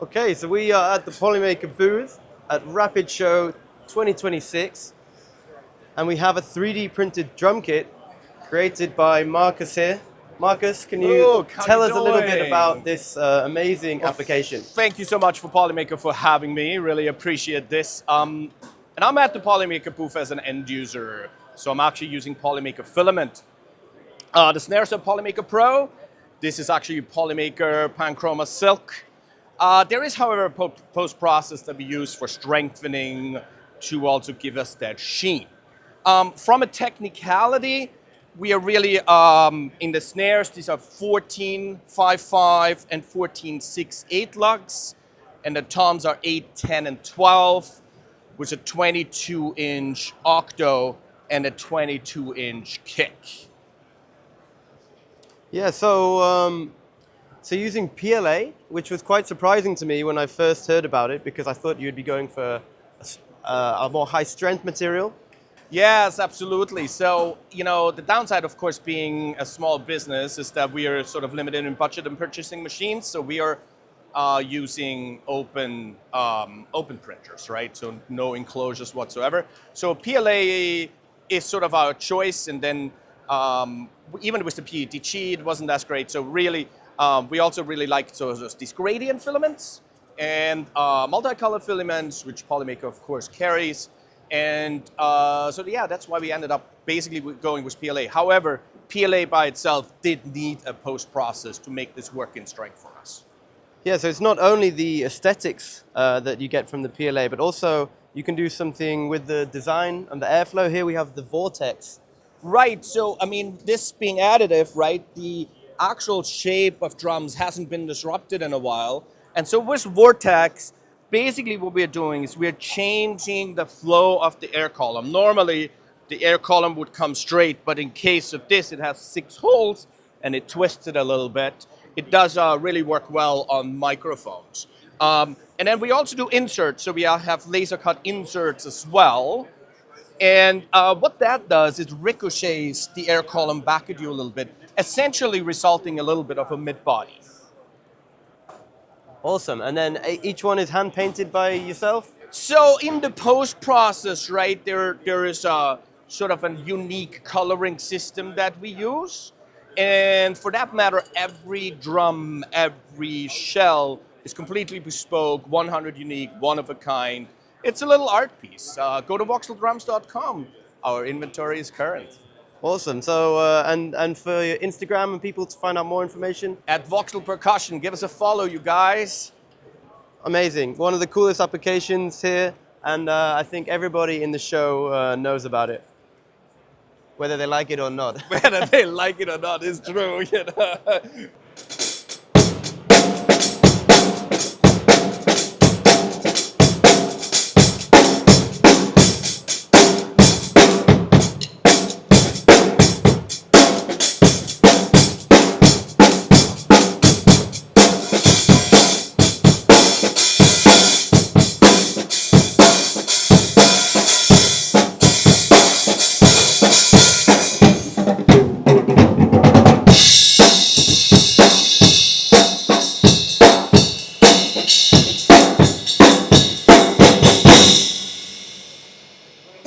Okay, so we are at the Polymaker booth at RAPID Show 2026, and we have a 3D printed drum kit created by Markus here. Markus, can you tell us a little bit about this amazing application? Thank you so much for Polymaker for having me. Really appreciate this. And I'm at the Polymaker booth as an end user, so I'm actually using Polymaker filament. The snares are Polymaker Pro. This is actually Polymaker Panchroma Silk. There is, however, a post-process that we use for strengthening to also give us that sheen. From a technicality, we are really in the snares. These are 14.5.5 and 14.6.8 lugs, and the toms are 8, 10, and 12, with a 22-inch octo and a 22-inch kick. Yeah, so using PLA, which was quite surprising to me when I first heard about it, because I thought you'd be going for a more high-strength material. Yes, absolutely. So, you know, the downside, of course, being a small business is that we are sort of limited in budget and purchasing machines. So we are using open printers, right? So no enclosures whatsoever. So PLA is sort of our choice, and then even with the PETG, it wasn't as great. So really, we also really like these gradient filaments and multicolored filaments, which Polymaker, of course, carries. And so yeah, that's why we ended up basically going with PLA. However, PLA by itself did need a post-process to make this work in strength for us. Yeah, so it's not only the aesthetics that you get from the PLA, but also you can do something with the design and the airflow. Here we have the vortex. Right, so I mean, this being additive, right, the actual shape of drums hasn't been disrupted in a while. And so with vortex, basically what we're doing is we're changing the flow of the air column. Normally, the air column would come straight, but in case of this, it has 6 holes and it twists it a little bit. It does really work well on microphones. And then we also do inserts, so we have laser cut inserts as well. And what that does is ricochets the air column back at you a little bit, essentially resulting a little bit of a mid-body. Awesome. And then each one is hand painted by yourself? So in the post-process, right, there is a sort of a unique coloring system that we use. And for that matter, every drum, every shell is completely bespoke, 100 unique, one of a kind. It's a little art piece. Go to voxeldrums.com. Our inventory is current. Awesome. So, and for your Instagram and people to find out more information? At Voxel Percussion. Give us a follow, you guys. Amazing. One of the coolest applications here, and I think everybody in the show knows about it, whether they like it or not. Whether they like it or not is true, you know.